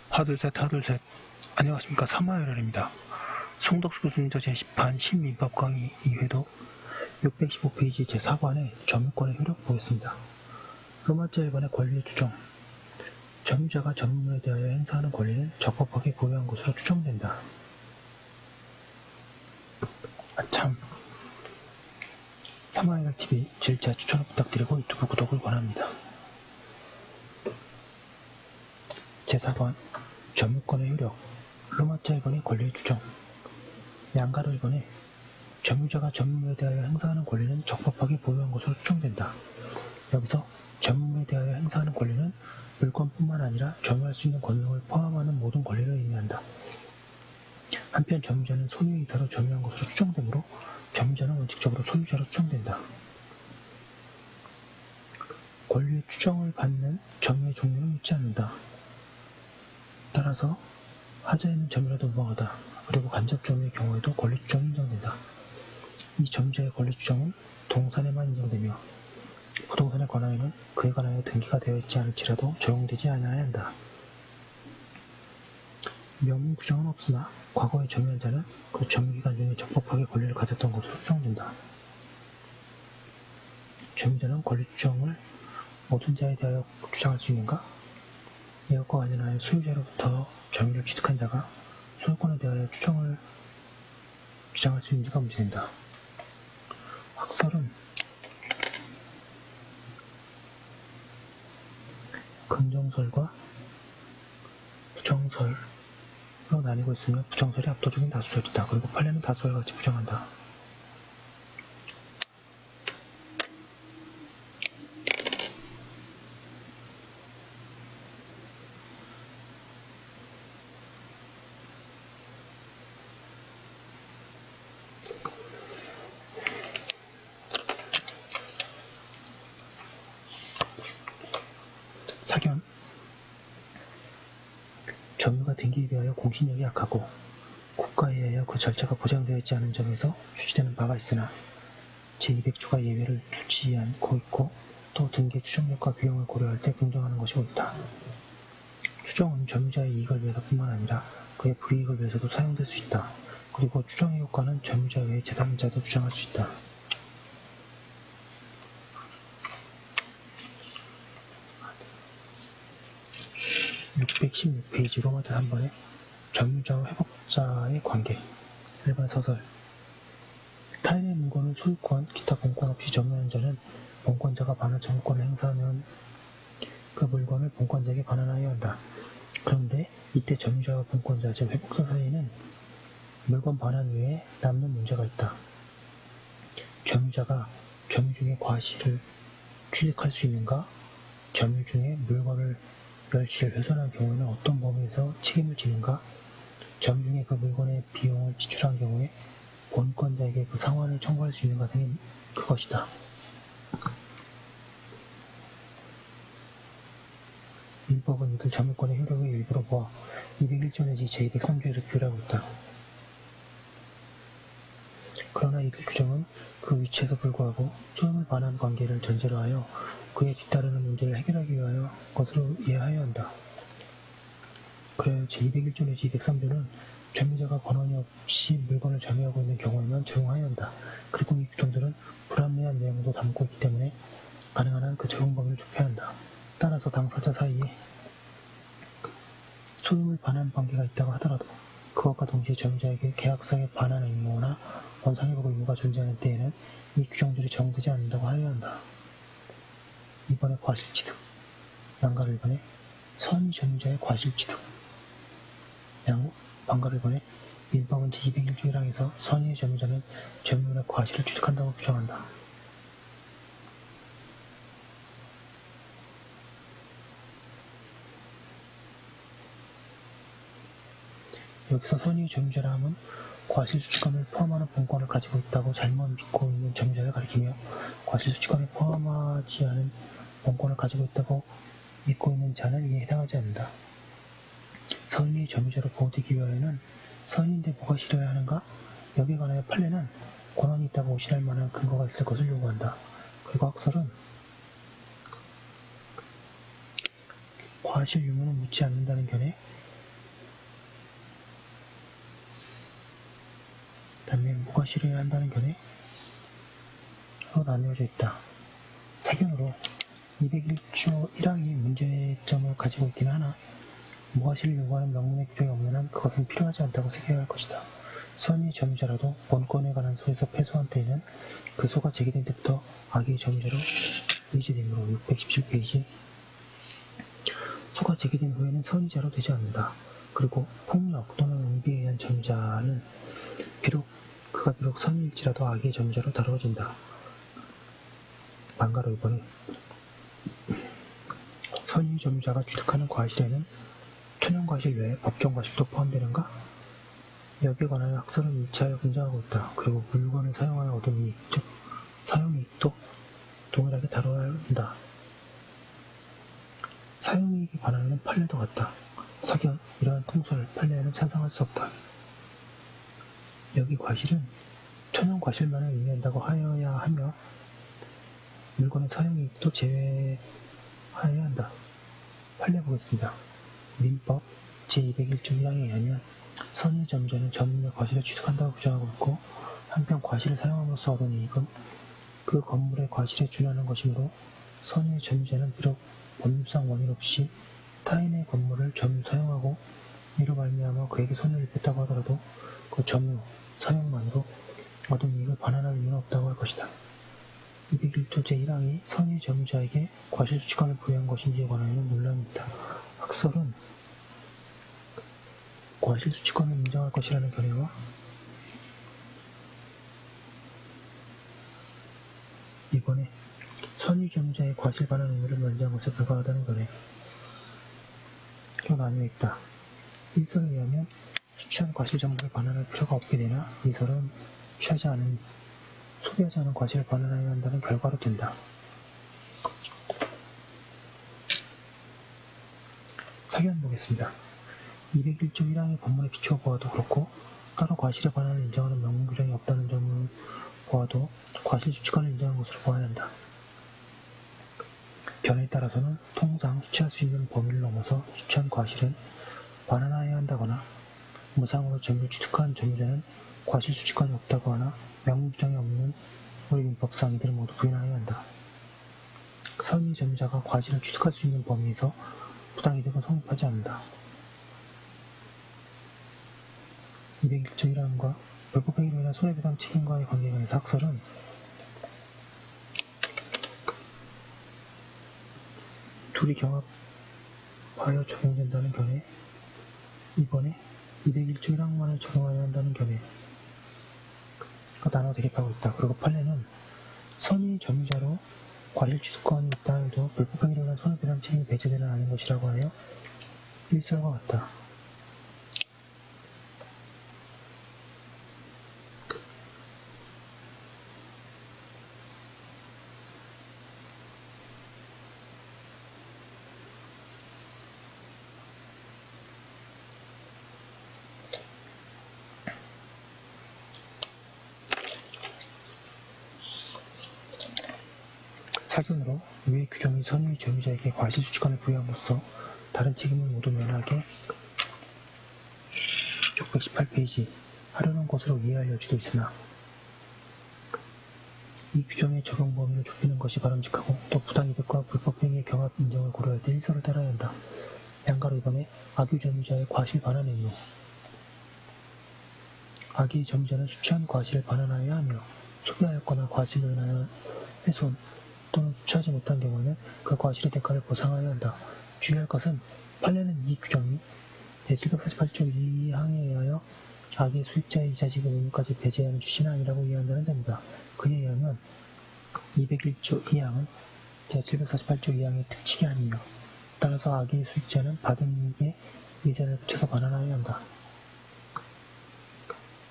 하둘셋. 안녕하십니까. 사마열혈입니다. 송덕수 교수님저 제10판 신민법 강의 2회도 615페이지 제4관의 점유권의 효력 보겠습니다. 로마자 1번의 권리의 추정. 점유자가 점유물에 대하여 행사하는 권리는 적법하게 보유한 것으로 추정된다. 사마열TV 질차 추천을 부탁드리고 유튜브 구독을 권합니다. 제4관 점유권의 효력. 로마자 1번의 권리의 추정. 양가로 1번에 점유자가 점유물에 대하여 행사하는 권리는 적법하게 보유한 것으로 추정된다. 여기서 점유물에 대하여 행사하는 권리는 물건뿐만 아니라 점유할 수 있는 권력을 포함하는 모든 권리를 의미한다. 한편 점유자는 소유이사로 점유한 것으로 추정되므로 점유자는 원칙적으로 소유자로 추정된다. 권리의 추정을 받는 점유의 종류는 묻지 않는다. 따라서 하자에는 점유라도 무방하다. 그리고 간접 점유의 경우에도 권리 추정이 인정된다. 이 점유자의 권리 추정은 동산에만 인정되며 부동산에 관하여는 그에 관하여 등기가 되어 있지 않을지라도 적용되지 않아야 한다. 명문 규정은 없으나 과거에 점유한 자는 그 점유기간 중에 적법하게 권리를 가졌던 것으로 추정된다. 점유자는 권리 추정을 모든 자에 대하여 주장할 수 있는가? 이것과 관련하여 소유자로부터 점유를 취득한 자가 소유권에 대하여 주장할 수 있는지가 문제된다. 학설은 긍정설과 부정설로 나뉘고 있으며 부정설이 압도적인 다수설이다. 그리고 판례는 다수설과 같이 부정한다. 사견. 점유가 등기에 비하여 공신력이 약하고 국가에 의하여 그 절차가 보장되어 있지 않은 점에서 취지되는 바가 있으나 제200조가 예외를 두지 않고 있고 또 등기의 추정력과 규형을 고려할 때 긍정하는 것이 옳다. 추정은 점유자의 이익을 위해서뿐만 아니라 그의 불이익을 위해서도 사용될 수 있다. 그리고 추정의 효과는 점유자 외에 제3자도 주장할 수 있다. (616페이지) 로마자 3번에 점유자와 회복자의 관계. 1번 서설. 타인의 물건을 소유권, 기타 본권 없이 점유하는 자는 본권자가 반환 청구권을 행사하면 그 물건을 본권자에게 반환하여야 한다. 그런데 이때 점유자와 본권자, 즉 회복자 사이에는 물건 반환 외에 남는 문제가 있다. 점유자가 점유 중에 과실을 취득할 수 있는가? 점유 중에 물건을 멸실, 훼손한 경우에는 어떤 범위에서 책임을 지는가? 점유 중에 그 물건의 비용을 지출한 경우에 본권자에게 그 상환을 청구할 수 있는가 등이 그것이다. 민법은 이들 점유권의 효력의 일부로 보아 201조 내지 제203조에서 규율하고 있다. 그러나 이들 규정은 그 위치에서 불구하고 소유물 반환 관계를 전제로 하여 그에 뒤따르는 문제를 해결하기 위하여 것으로 이해하여야 한다. 그래야 제201조 내지 203조는 점유자가 권한이 없이 물건을 점유하고 있는 경우에만 적용하여야 한다. 그리고 이 규정들은 불합리한 내용도 담고 있기 때문에 가능한 한 그 적용 범위를 좁혀야 한다. 따라서 당사자 사이에 소유물 반환 관계가 있다고 하더라도 그것과 동시에 점유자에게 계약상의 반환 의무나 원상회복 의무가 존재하는 때에는 이 규정들이 적용되지 않는다고 하여야 한다. 2번의 과실취득. 양가로 1번에 선의 점유자의 과실취득. 반가로 1번에 민법은 제201조 1항에서 선의의 점유자는 점유물의 과실을 취득한다고 규정한다. 여기서 선의의 점유자라 함은 과실수취권을 포함하는 본권을 가지고 있다고 잘못 믿고 있는 점유자를 가리키며 과실수취권을 포함하지 않은 본권을 가지고 있다고 믿고 있는 자는 이에 해당하지 않는다. 선의의 점유자로 보호되기 위하여는 선의인데 뭐가 싫어야 하는가? 여기에 관하여 판례는 권한이 있다고 오실할 만한 근거가 있을 것을 요구한다. 그리고 학설은 과실 유무는 묻지 않는다는 견해, 반면 무과실해야 한다는 견해로 나뉘어져 있다. 사견으로 201조 1항이 문제점을 가지고 있긴 하나 무과실을 요구하는 명문의 규정이 없는 한 그것은 필요하지 않다고 생각해야 할 것이다. 선의의 점유자라도 본건에 관한 소에서 패소한 때에는 그 소가 제기된 때부터 악의 점유자로 의제되므로 617페이지 소가 제기된 후에는 선의자로 되지 않는다. 그리고 폭력 또는 응비에 의한 점유자는 그가 비록 선의일지라도 악의 점유자로 다루어진다. 만가로 이번에 선의 점유자가 취득하는 과실에는 천연과실 외에 법정과실도 포함되는가? 여기에 관하여 학설은 일치하여 분장하고 있다. 그리고 물건을 사용하여 얻은 이익, 즉 사용이익도 동일하게 다뤄야 한다. 사용이익에 관하여는 판례도 같다. 사견, 이러한 통설, 판례에는 찬성할 수 없다. 여기 과실은 천연과실만을 의미한다고 하여야 하며 물건의 사용이익도 제외하여야 한다. 판례 보겠습니다. 민법 제201조 1항에 의하면 선의 점유자는 전문의 과실을 취득한다고 주장하고 있고 한편 과실을 사용함으로써 얻은 이익은 그 건물의 과실에 준하는 것이므로 선의 점유자는 비록 법률상 원인 없이 타인의 건물을 점유 사용하고 이로 말미암아 그에게 손해를 입혔다고 하더라도 그 점유, 사용만으로 얻은 이익을 반환할 의무는 없다고 할 것이다. 201조 제1항이 선의 점유자에게 과실수취권을 부여한 것인지에 관하여는 논란이 있다. 학설은 과실수취권을 인정할 것이라는 견해와 이번에 선의 점유자의 과실 반환 의무를 면제한 것에 불과하다는 견해로 나뉘어 있다. 1설에 의하면 수취한 과실 정보를 반환할 필요가 없게 되나 2설은 소비하지 않은 과실을 반환해야 한다는 결과로 된다. 사견 보겠습니다. 201조 1항의 법문에 비추어 보아도 그렇고 따로 과실의 반환을 인정하는 명문 규정이 없다는 점을 보아도 과실 수취권을 인정한 것으로 보아야 한다. 변에 따라서는 통상 수취할 수 있는 범위를 넘어서 수취한 과실은 반환하여야 한다거나 무상으로 점유를 취득한 점유자는 과실 수취권이 없다고 하나 명문 규정이 없는 우리 민법상 이들을 모두 부인하여야 한다. 선의 점유자가 과실을 취득할 수 있는 범위에서 부당이득은 성립하지 않는다. 201조 1항과 불법행위로 인한 손해배상 책임과의 관계에 관해서 학설은 둘이 경합하여 적용된다는 견해, 이번에 201조 1항만을 적용하여야 한다는 견해가 나눠 대립하고 있다. 그리고 판례는 선의 점유자로 과실 취득권이 있다 해도 불법행위로 인한 손해배상 책임이 배제되는 아닌 것이라고 하여 일설과 같다. 사견으로 위의 규정이 선의 점유자에게 과실수취권을 부여함으로써 다른 책임을 모두 면하게 618페이지 하려는 것으로 이해할 여지도 있으나 이 규정의 적용 범위를 좁히는 것이 바람직하고 또 부당이득과 불법행위의 경합 인정을 고려할 때 일설을 따라야 한다. 양가로 이번에 악의 점유자의 과실 반환 의무 악의 점유자는 수취한 과실을 반환하여야 하며 소비하였거나 과실로 인하여 훼손 또는 수취하지 못한 경우에는 그 과실의 대가를 보상하여야 한다. 주의할 것은 판례는 이 규정이 제748조 2항에 의하여 악의 수익자의 이자지급 의무까지 배제하는 취지는 아니라고 이해한다는 점이다. 그에 의하면 201조 2항은 제748조 2항의 특칙이 아니며 따라서 악의 수익자는 받은 이익에 이자를 붙여서 반환하여야 한다.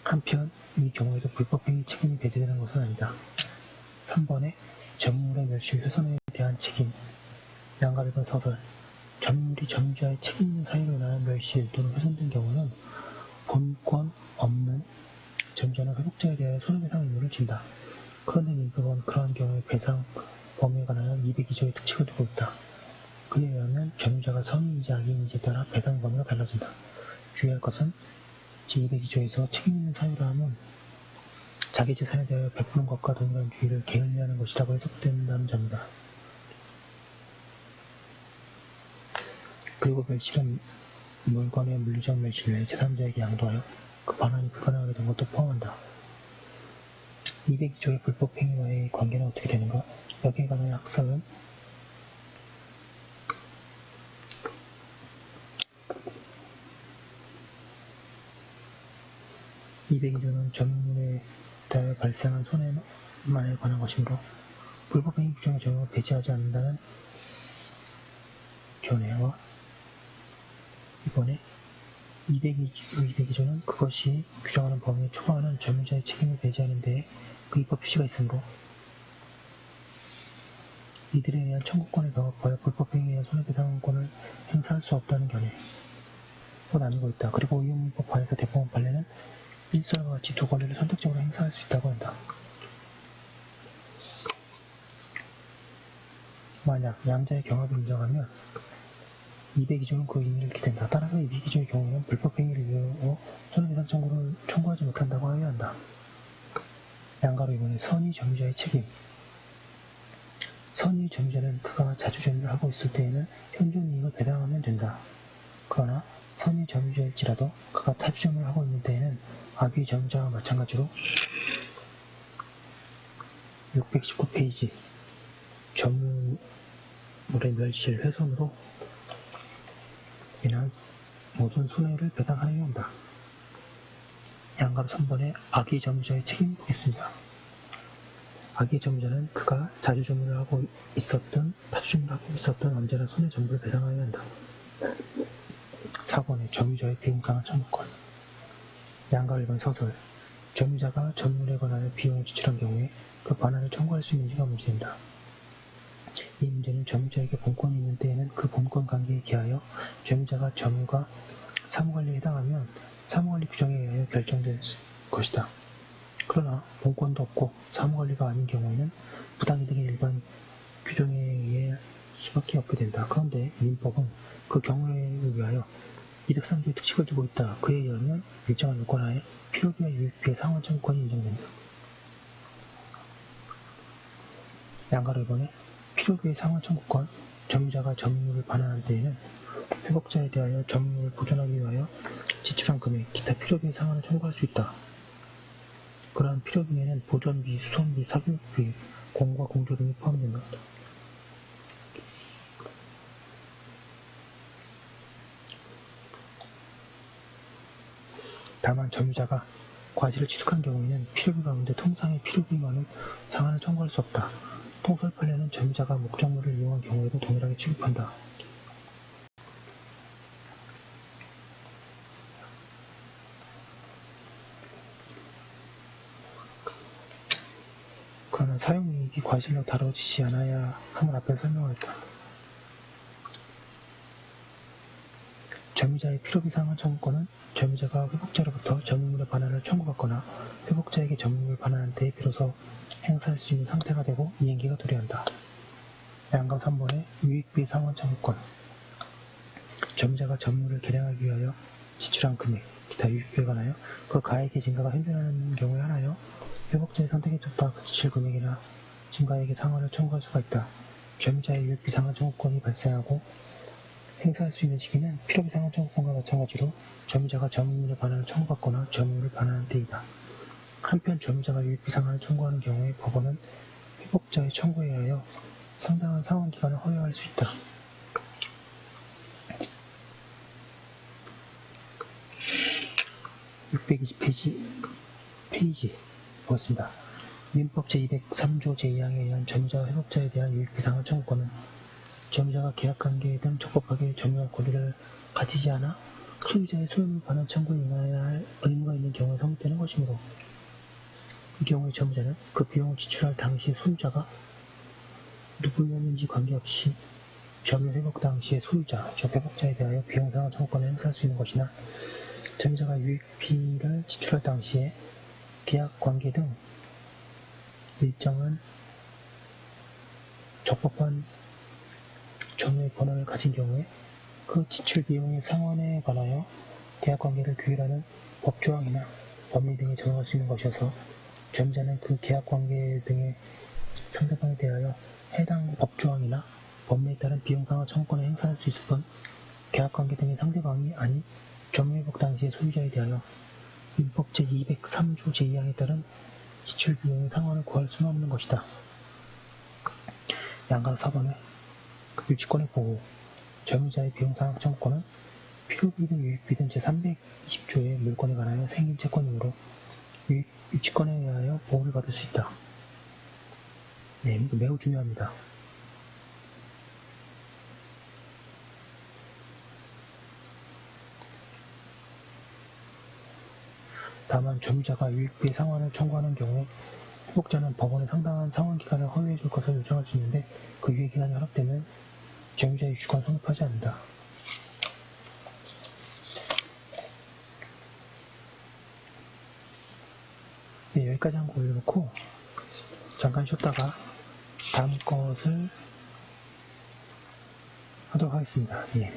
한편 이 경우에도 불법행위 책임이 배제되는 것은 아니다. 3번에 점유물의 멸시 훼손에 대한 책임 양가백은 서설 점유물이 점유자의 책임 있는 사유로 인하여 멸실 또는 훼손된 경우는 본권 없는 점유자는 회복자에 대하여 손해배상 의무를 진다. 그런데 민법은 그러한 경우의 배상 범위에 관하여 202조의 특칙을 두고 있다. 그에 의하면 점유자가 선의인지 악의인지에 따라 배당 범위가 달라진다. 주의할 것은 제202조에서 책임있는 사유라 함은 자기 재산에 대하여 베푸는 것과 동일한 주의를 게을리하는 것이라고 해석된다는 점이다. 그리고 멸실은 물건의 물리적 멸실을 제3자에게 양도하여 그 반환이 불가능하게 된 것도 포함한다. 202조의 불법 행위와의 관계는 어떻게 되는가? 여기에 관한 학설은 202조는 점유물에 대하여 발생한 손해만에 관한 것이므로 불법 행위 규정의 적용을 배제하지 않는다는 견해와 이번에 202조는 그것이 규정하는 범위에 초과하는 점유자의 책임을 배제하는 데에 그 입법 취지가 있으므로 이들에 의한 청구권에 병합하여 불법 행위에 의한 손해배상권을 행사할 수 없다는 견해로 나누고 있다. 그리고 이용법화에서 대법원 판례는 일설과 같이 두 권리를 선택적으로 행사할 수 있다고 한다. 만약 양자의 경합을 인정하면 202조는 그 의미를 잃게 된다. 따라서 202조의 경우에는 불법 행위를 이유로 손해배상 청구를 청구하지 못한다고 하여야 한다. 양가로 이번에 선의 점유자의 책임. 선의 점유자는 그가 자주점유를 하고 있을 때에는 현존 이익을 배당하면 된다. 그러나 선의 점유자일지라도 그가 타주점유를 하고 있는 때에는 악의 점유자와 마찬가지로 619페이지 점유물의 멸실, 훼손으로 인한 모든 손해를 배당하여야 한다. 양가로 3번에 악의 점유자의 책임을 보겠습니다. 악의 점유자는 그가 자주점유를 하고 있었던, 타주점유를 하고 있었던 언제나 손해 전부를 배상하여야 한다. 4번에 점유자의 비용상환 청구권. 양가로 1번 서술. 점유자가 점유물에 관하여 비용을 지출한 경우에 그 반환을 청구할 수 있는지가 문제된다. 이 문제는 점유자에게 본권이 있는 때에는 그 본권 관계에 기하여 점유자가 점유가 사무관리에 해당하면 사무관리 규정에 의하여 결정될 것이다. 그러나 본권도 없고 사무관리가 아닌 경우에는 부당이득의 일반 규정에 의해 수밖에 없게 된다. 그런데 민법은 그 경우에 의하여 203조의 특칙을 두고 있다. 그에 의하면 일정한 요건하에 필요비와 유익비의 상환 청구권이 인정된다. 양가로 이번에 필요비의 상환 청구권, 점유자가 점유물을 반환할 때에는 회복자에 대하여 점유물을 보존하기 위하여 지출한 금액, 기타 필요비의 상환을 청구할 수 있다. 그러한 필요비에는 보존비, 수선비, 사교육비, 공과 공조 등이 포함된다. 다만 점유자가 과실을 취득한 경우에는 필요비 가운데 통상의 필요비만은 상환을 청구할 수 없다. 통설 판례는 점유자가 목적물을 이용한 경우에도 동일하게 취급한다. 그러나 사용이익이 과실로 다뤄지지 않아야 함을 앞에서 설명하였다. 점유자의 필요비 상환 청구권은 점유자가 회복자로부터 점유물의 반환을 청구받거나 회복자에게 점유물을 반환한 때에 비로소 행사할 수 있는 상태가 되고 이행기가 도래한다. 양가 3번의 유익비 상환 청구권. 점유자가 점유물을 개량하기 위하여 지출한 금액, 기타 유익비에 관하여 그 가액의 증가가 현존하는 경우에 한하여 회복자의 선택에 따라 그 지출 금액이나 증가액의 상환을 청구할 수가 있다. 점유자의 유익비 상환 청구권이 발생하고 행사할 수 있는 시기는 필요비 상환 청구권과 마찬가지로 점유자가 점유물의 반환을 청구받거나 점유물을 반환한 때이다. 한편 점유자가 유익비 상환을 청구하는 경우에 법원은 회복자의 청구에 의하여 상당한 상환 기간을 허용할 수 있다. 페이지 보겠습니다. 민법 제203조 제2항에 의한 점유자와 회복자에 대한 유익비 상환 청구권은 점유자가 계약관계 등 적법하게 점유할 권리를 가지지 않아 소유자의 소유물 반환 청구에 응해야 할 의무가 있는 경우에 성립되는 것이므로 이 경우에 점유자는 그 비용을 지출할 당시 소유자가 누구였는지 관계없이 점유 회복 당시의 소유자, 즉 회복자에 대하여 비용 상환 청구권을 행사할 수 있는 것이나 점유자가 유익비를 지출할 당시에 계약관계 등 일정한 적법한 점유의 권한을 가진 경우에 그 지출 비용의 상환에 관하여 계약관계를 규율하는 법조항이나 법률 등에 적용할 수 있는 것이어서 점유자는 그 계약관계 등의 상대방에 대하여 해당 법조항이나 법률에 따른 비용상환 청구권을 행사할 수 있을 뿐 계약관계 등의 상대방이 아닌 점유회복 당시의 소유자에 대하여 민법 제203조 제2항에 따른 지출 비용의 상환을 구할 수는 없는 것이다. 양가 4번에 유치권의 보호, 점유자의 비용상환 청구권은 필요비든 유익비든 제320조의 물권에 관하여 생긴 채권이므로 유치권에 의하여 보호를 받을 수 있다. 네, 매우 중요합니다. 다만 점유자가 유익비의 상환을 청구하는 경우에 회복자는 법원에 상당한 상환기간을 허용해 줄 것을 요청할 수 있는데 그 유예기간이 허락되면 점유자의 유치권 성립하지 않는다. 네, 여기까지 한 거 올려놓고 잠깐 쉬었다가 다음 것을 하도록 하겠습니다. 예.